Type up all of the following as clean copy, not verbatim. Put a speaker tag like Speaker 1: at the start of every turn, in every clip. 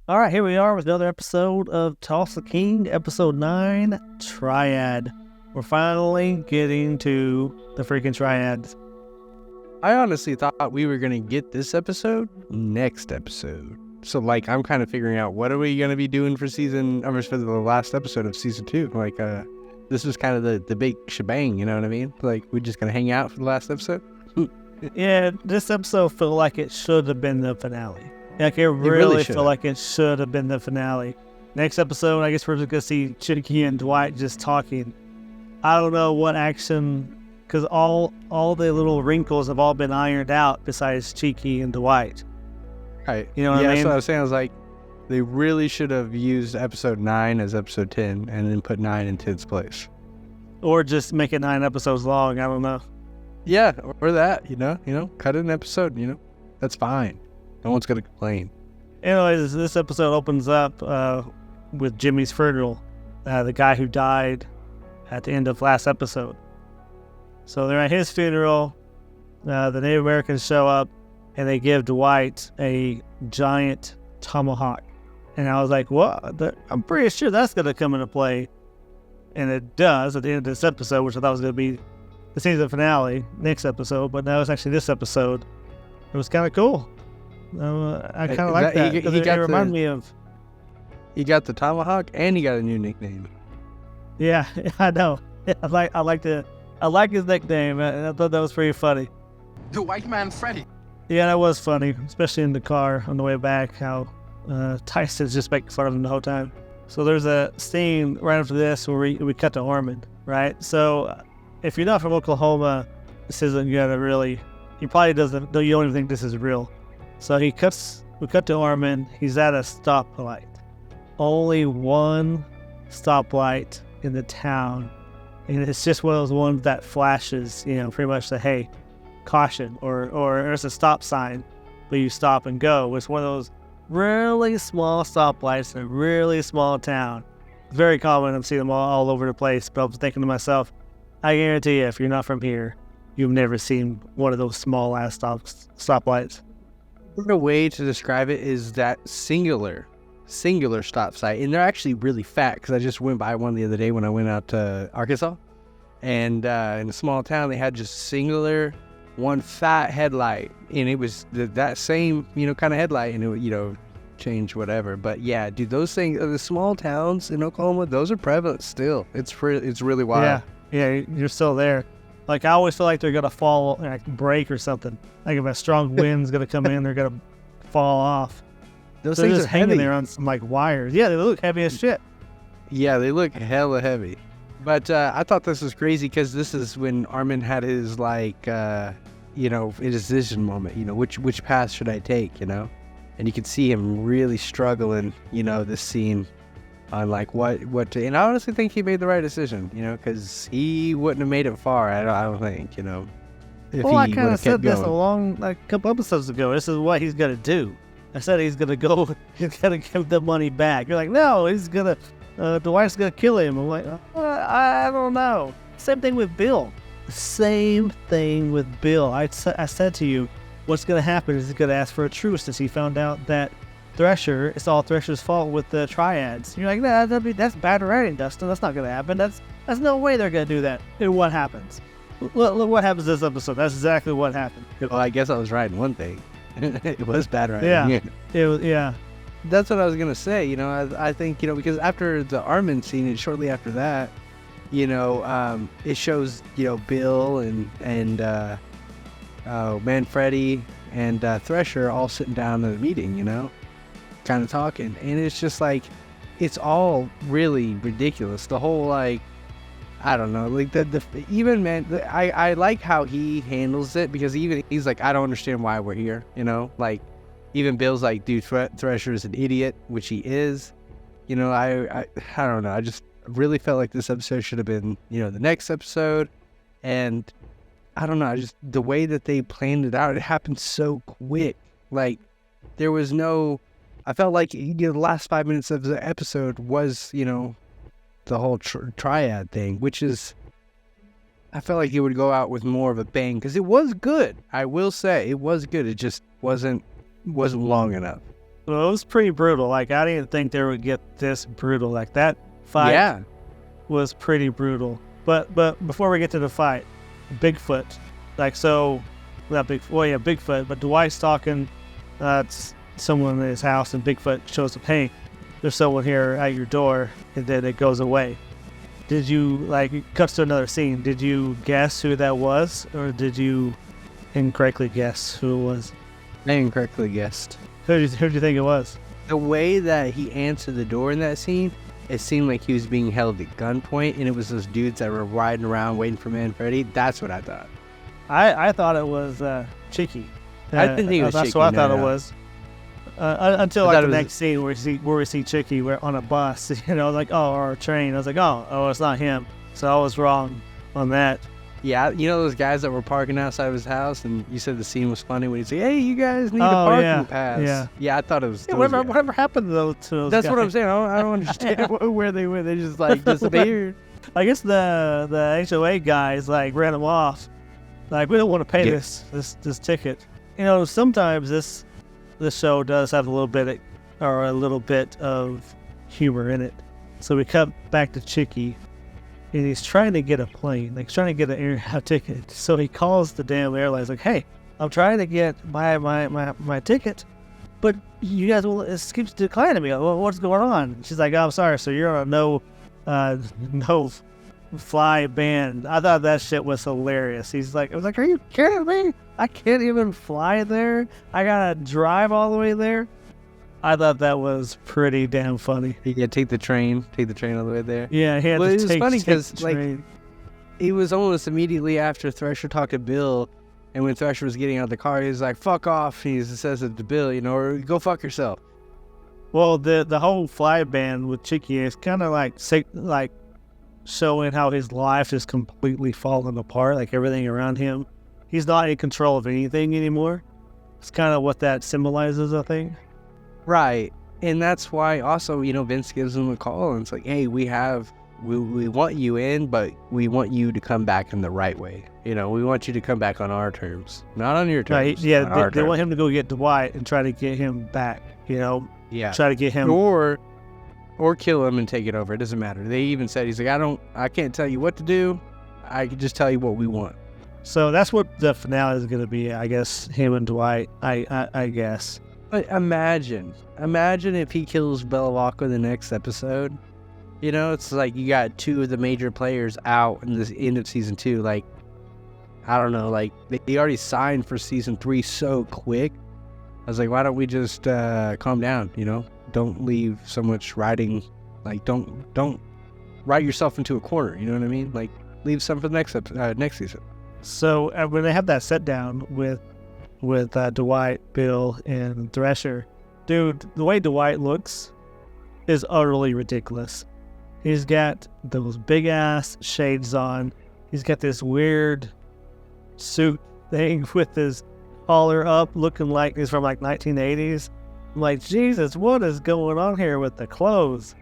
Speaker 1: All right, here we are with another episode of Tulsa King, episode 9, Triad. We're finally getting to the freaking Triads.
Speaker 2: I honestly thought we were going to get this episode next episode. So, I'm kind of figuring out what are we going to be doing for for the last episode of season 2. This was kind of the big shebang, you know what I mean? We're just going to hang out for the last episode?
Speaker 1: Yeah, this episode felt like it should have been the finale. It really felt like it should have been the finale. Next episode, I guess we're just going to see Chicky and Dwight just talking. I don't know what action, because all the little wrinkles have all been ironed out besides Chicky and Dwight.
Speaker 2: Right.
Speaker 1: You know what I mean?
Speaker 2: That's what I was saying. I was like, they really should have used episode 9 as episode 10 and then put 9 in 10's place.
Speaker 1: Or just make it 9 episodes long. I don't know.
Speaker 2: Yeah, or that, you know, cut an episode, that's fine. No one's going to complain.
Speaker 1: Anyways, this episode opens up with Jimmy's funeral, the guy who died at the end of last episode. So they're at his funeral. The Native Americans show up, and they give Dwight a giant tomahawk. And I was like, what? I'm pretty sure that's going to come into play. And it does at the end of this episode, which I thought was going to be the season finale, next episode. But now it's actually this episode. It was kind of cool. I kind of like that. It reminded me of...
Speaker 2: He got the tomahawk, and he got a new nickname.
Speaker 1: Yeah, I know. I like his nickname. I thought that was pretty funny.
Speaker 3: The white man Freddy.
Speaker 1: Yeah, that was funny, especially in the car on the way back, how Tyson's just making fun of him the whole time. So there's a scene right after this where we cut to Ormond, right? So if you're not from Oklahoma, this isn't gonna really... He probably doesn't... You don't even think this is real. So we cut to Ormond. He's at a stoplight. Only one stoplight in the town. And it's just one of those ones that flashes, pretty much say, hey, caution, or there's a stop sign, but you stop and go. It's one of those really small stoplights in a really small town. It's very common. I'm seeing them all over the place, but I was thinking to myself, I guarantee you, if you're not from here, you've never seen one of those small-ass stoplights.
Speaker 2: The way to describe it is that singular stop sign, and they're actually really fat, because I just went by one the other day when I went out to Arkansas, and in a small town they had just singular, one fat headlight, and it was that same kind of headlight, and it would change whatever. But yeah, dude, those things, the small towns in Oklahoma, those are prevalent still. It's really wild.
Speaker 1: Yeah, you're still there. I always feel like they're gonna fall, break or something. If a strong wind's gonna come in, they're gonna fall off.
Speaker 2: Those
Speaker 1: so
Speaker 2: things
Speaker 1: they're just
Speaker 2: are
Speaker 1: hanging
Speaker 2: heavy.
Speaker 1: there on some wires. Yeah, they look heavy as shit.
Speaker 2: Yeah, they look hella heavy. But I thought this was crazy because this is when Armin had his his decision moment. Which path should I take? And you could see him really struggling. This scene on what to. And I honestly think he made the right decision. Because he wouldn't have made it far. I don't think. If
Speaker 1: well,
Speaker 2: he
Speaker 1: I kind of said this
Speaker 2: going.
Speaker 1: a couple episodes ago. This is what he's gonna do. I said he's gonna go. He's gonna give the money back. You're like, no, he's gonna. Dwight's gonna kill him. I'm like, I don't know. Same thing with Bill. Same thing with Bill. I said to you, what's gonna happen is he's gonna ask for a truce since he found out that it's all Thresher's fault with the Triads. You're like, nah, that's bad writing, Dustin. That's not gonna happen. That's no way they're gonna do that. And what happens? Look what happens this episode. That's exactly what happened.
Speaker 2: Well, I guess I was right in one thing. It was bad writing.
Speaker 1: Yeah.
Speaker 2: That's what I was gonna say. I think because after the Armin scene, and shortly after that, it shows Bill and Manfredi and Thresher all sitting down at a meeting, kind of talking, and it's just it's all really ridiculous. The whole I don't know, even I like how he handles it, because he's like, I don't understand why we're here, even Bill's like, dude, Thresher is an idiot, which he is, I don't know, I just really felt like this episode should have been, the next episode, and I don't know, just the way that they planned it out, it happened so quick, there was no, I felt like, the last 5 minutes of the episode was, the whole triad thing, which is, I felt like it would go out with more of a bang, because it was good. I will say it was good. It just wasn't long enough.
Speaker 1: Well, it was pretty brutal. Like, I didn't think they would get this brutal. Like, that fight
Speaker 2: Yeah.
Speaker 1: was pretty brutal. But before we get to the fight, Bigfoot. Like, so, not Bigfoot, but Dwight's talking to someone in his house, and Bigfoot shows up, hey, there's someone here at your door, and then it goes away. Did you, like, it cuts to another scene. Did you guess who that was, or did you incorrectly guess who it was?
Speaker 2: I incorrectly guessed.
Speaker 1: Who do you think it was?
Speaker 2: The way that he answered the door in that scene, it seemed like he was being held at gunpoint, and it was those dudes that were riding around waiting for Man Freddy. That's what I thought.
Speaker 1: I thought it was Chicky.
Speaker 2: I didn't think it was
Speaker 1: That's
Speaker 2: Chicky,
Speaker 1: what I thought
Speaker 2: no.
Speaker 1: it was. Until
Speaker 2: I
Speaker 1: like
Speaker 2: thought
Speaker 1: the
Speaker 2: it was-
Speaker 1: next scene where we see Chicky on a bus, like, oh, or a train. I was like, oh, it's not him. So I was wrong on that.
Speaker 2: Yeah, you know those guys that were parking outside of his house, and you said the scene was funny when he'd say, hey, you guys need a
Speaker 1: Oh,
Speaker 2: parking
Speaker 1: yeah,
Speaker 2: pass.
Speaker 1: yeah.
Speaker 2: Yeah, I thought it was
Speaker 1: Yeah,
Speaker 2: those guys.
Speaker 1: whatever happened to those
Speaker 2: That's
Speaker 1: guys?
Speaker 2: what I'm saying. I don't understand where they went. They just like disappeared.
Speaker 1: I guess the HOA guys like ran them off. Like, we don't want to pay
Speaker 2: Yeah.
Speaker 1: this ticket. Sometimes this show does have a little bit of humor in it. So we cut back to Chicky, and he's trying to get a plane, like he's trying to get an air ticket. So he calls the damn airlines, like, "Hey, I'm trying to get my ticket, but you guys it keeps declining me. Well, what's going on?" She's like, "Oh, I'm sorry. So you're on a no fly ban." I thought that shit was hilarious. I was like, "Are you kidding me? I can't even fly there. I gotta drive all the way there." I thought that was pretty damn funny.
Speaker 2: Yeah, take the train all the way there.
Speaker 1: Yeah, he had
Speaker 2: Well,
Speaker 1: to
Speaker 2: it was
Speaker 1: take
Speaker 2: funny
Speaker 1: take
Speaker 2: 'cause,
Speaker 1: the
Speaker 2: like,
Speaker 1: train.
Speaker 2: It was almost immediately after Thresher talked to Bill, and when Thresher was getting out of the car, he was like, fuck off. He says it to Bill, or go fuck yourself.
Speaker 1: Well, the whole fly ban with Chicky is kind of like showing how his life is completely falling apart, like everything around him. He's not in control of anything anymore. It's kind of what that symbolizes, I think.
Speaker 2: Right. And that's why also, Vince gives him a call, and it's like, hey, we want you in, but we want you to come back in the right way. We want you to come back on our terms, not on your
Speaker 1: Right?
Speaker 2: terms.
Speaker 1: Yeah,
Speaker 2: on our
Speaker 1: they want
Speaker 2: terms.
Speaker 1: him to go get Dwight and try to get him back.
Speaker 2: Yeah.
Speaker 1: Try to get him.
Speaker 2: Or kill him and take it over. It doesn't matter. They even said, he's like, I can't tell you what to do. I can just tell you what we want.
Speaker 1: So that's what the finale is going to be, I guess. Him and Dwight, I guess.
Speaker 2: But imagine if he kills Bellavacqua in the next episode. It's like you got two of the major players out in this end of season 2. Like, I don't know, like they already signed for season 3 so quick. I was like, why don't we just calm down? Don't leave so much writing. Like, don't write yourself into a corner. You know what I mean? Like, leave some for the next season.
Speaker 1: So when they have that sit down with Dwight, Bill, and Thresher, dude, the way Dwight looks is utterly ridiculous. He's got those big ass shades on. He's got this weird suit thing with his collar up, looking like he's from like 1980s. I'm like, Jesus, what is going on here with the clothes?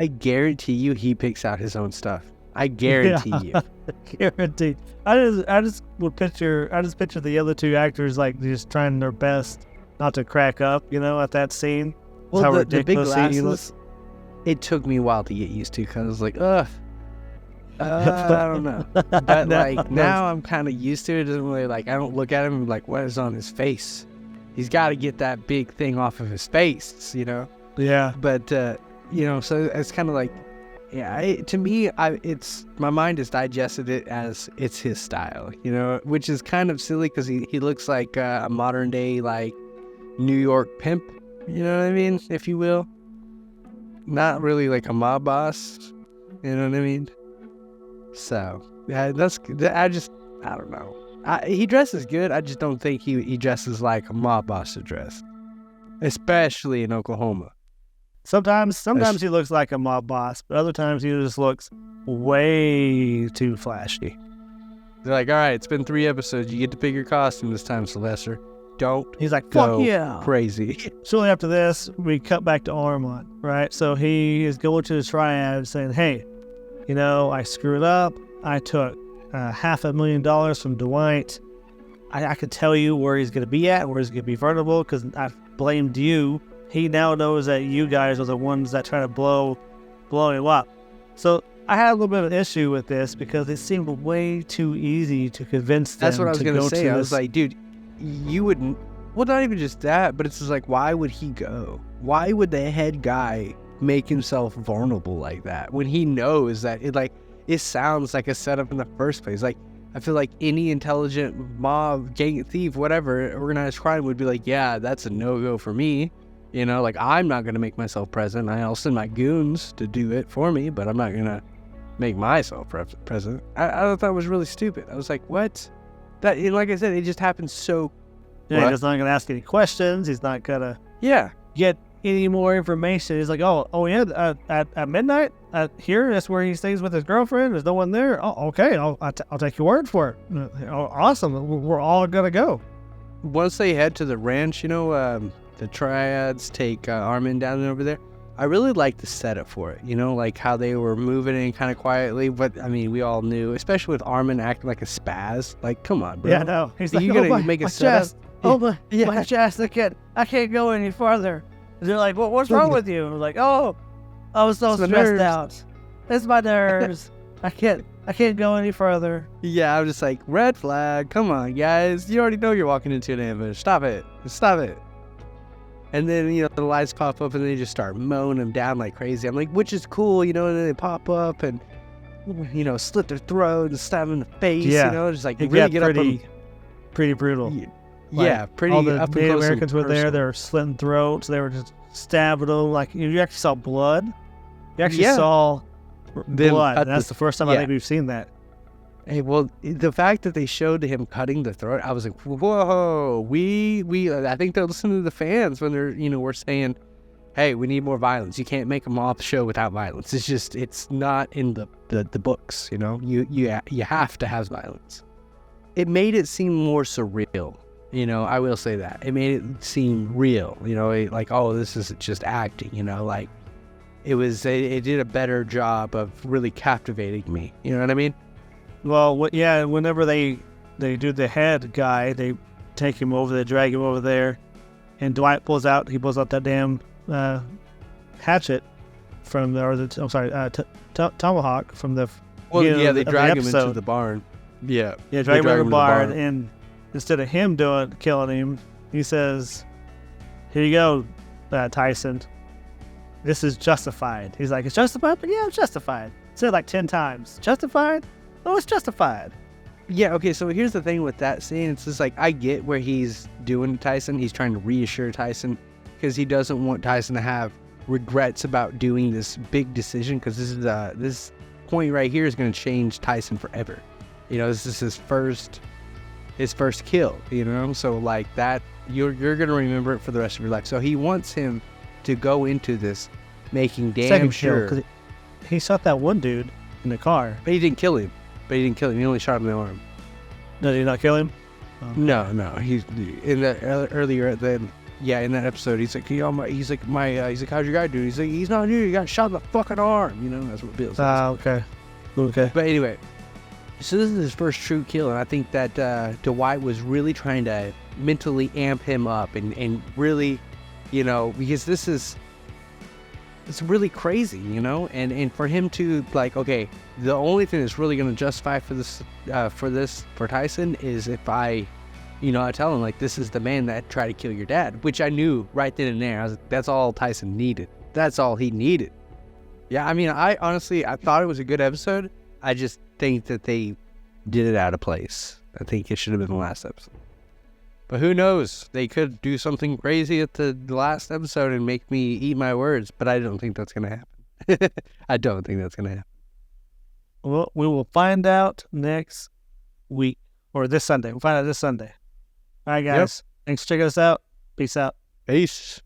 Speaker 2: I guarantee you he picks out his own stuff. I guarantee you.
Speaker 1: Guaranteed. I just picture the other two actors like just trying their best not to crack up, at that scene.
Speaker 2: Well,
Speaker 1: How
Speaker 2: the big
Speaker 1: ridiculous he
Speaker 2: glasses, it took me a while to get used to, because I was like, ugh. I don't know. But now I'm kind of used to it. It doesn't really, I don't look at him and what is on his face? He's got to get that big thing off of his face,
Speaker 1: Yeah.
Speaker 2: But, so it's kind of to me, it's my mind has digested it as it's his style, which is kind of silly because he looks like a modern day, New York pimp, you know what I mean? If you will. Not really like a mob boss, you know what I mean? So, yeah, I don't know. He dresses good. I just don't think he dresses like a mob boss should dress, especially in Oklahoma.
Speaker 1: Sometimes he looks like a mob boss, but other times he just looks way too flashy.
Speaker 2: They're like, all right, it's been 3 episodes. You get to pick your costume this time, Sylvester. Don't
Speaker 1: He's like,
Speaker 2: go
Speaker 1: fuck yeah.
Speaker 2: crazy.
Speaker 1: Shortly after this, we cut back to Armand, right? So he is going to the triad saying, hey, I screwed up. I took $500,000 from Dwight. I could tell you where he's going to be at, where he's going to be vulnerable, because I blamed you he now knows that you guys are the ones that try to blow him up. So I had a little bit of an issue with this because it seemed way too easy to convince them.
Speaker 2: That's what I was
Speaker 1: going to
Speaker 2: say. I was like, dude, you wouldn't. Well, not even just that, but it's just like, why would he go? Why would the head guy make himself vulnerable like that when he knows that it sounds like a setup in the first place? Like, I feel like any intelligent mob, gang, thief, whatever, organized crime would be like, yeah, that's a no-go for me. You know, like, I'm not going to make myself present. I'll send my goons to do it for me, but I'm not going to make myself present. I thought that was really stupid. I was like, what? That, like I said, it just happened so...
Speaker 1: Yeah, he's not going to ask any questions. He's not going to get any more information. He's like, oh yeah, at midnight here, that's where he stays with his girlfriend. There's no one there. Oh, okay, I'll take your word for it. Awesome, we're all going to go.
Speaker 2: Once they head to the ranch, the triads take Armin down over there. I really liked the setup for it, like how they were moving in kind of quietly. But I mean, we all knew, especially with Armin acting like a spaz. Like, come on, bro.
Speaker 1: Yeah, no. He's like,
Speaker 2: you gonna make a setup?
Speaker 1: Chest. Oh my chest! I can't go any farther. They're like, what's wrong with you? I'm like, I was so stressed out. It's my nerves. I can't go any further.
Speaker 2: Yeah, I'm just like, red flag. Come on, guys. You already know you're walking into an ambush. Stop it. And then, the lights pop up and they just start mowing them down like crazy. I'm like, which is cool, and then they pop up and, slit their throat and stab them in the face, just like really get up on...
Speaker 1: Pretty brutal.
Speaker 2: Yeah, pretty
Speaker 1: all the
Speaker 2: up and
Speaker 1: Native
Speaker 2: close
Speaker 1: Americans were there. They were slitting throats. They were just stabbing them. Like, you actually saw blood. You actually saw blood. That's the first time I think we've seen that.
Speaker 2: Hey, well, the fact that they showed him cutting the throat, I was like, whoa, I think they're listening to the fans when they're, we're saying, hey, we need more violence. You can't make a mob show without violence. It's not in the books, you have to have violence. It made it seem more surreal, I will say that. It made it seem real, like, oh, this isn't just acting, like, it did a better job of really captivating me, you know what I mean?
Speaker 1: Well, whenever they do the head guy, they take him over, they drag him over there, and Dwight pulls out that damn hatchet from tomahawk from the...
Speaker 2: they drag him into the barn. Yeah,
Speaker 1: drag him into the barn, and instead of him killing him, he says, here you go, Tyson. This is justified. He's like, it's justified? But yeah, it's justified. Said it like 10 times. Justified? Oh, it's justified.
Speaker 2: Yeah, okay, so here's the thing with that scene. It's just like, I get where he's doing Tyson. He's trying to reassure Tyson because he doesn't want Tyson to have regrets about doing this big decision, because this point right here is going to change Tyson forever. This is his first kill, so like that, you're going to remember it for the rest of your life. So he wants him to go into this making damn
Speaker 1: Second
Speaker 2: sure.
Speaker 1: Kill, 'cause he shot that one dude in the car.
Speaker 2: But he didn't kill him. He only shot him in the arm.
Speaker 1: No, did he not kill him?
Speaker 2: Okay. No. He's in that earlier. In that episode, he's like, he's like, how's your guy doing? He's like, he's not here. He got shot in the fucking arm. That's what Bill says.
Speaker 1: Okay.
Speaker 2: But anyway, so this is his first true kill, and I think that Dwight was really trying to mentally amp him up and really, because it's really crazy, and for him to like, okay, the only thing that's really going to justify for Tyson is if I tell him like, this is the man that tried to kill your dad, which I knew right then and there. I was like, that's all Tyson needed. That's all he needed. Yeah, I mean, I thought it was a good episode. I just think that they did it out of place. I think it should have been the last episode. But who knows? They could do something crazy at the last episode and make me eat my words, but I don't think that's going to happen. I don't think that's going to happen.
Speaker 1: Well, we will find out next week, or this Sunday. We'll find out this Sunday. All right, guys. Yep. Thanks for checking us out. Peace out.
Speaker 2: Peace.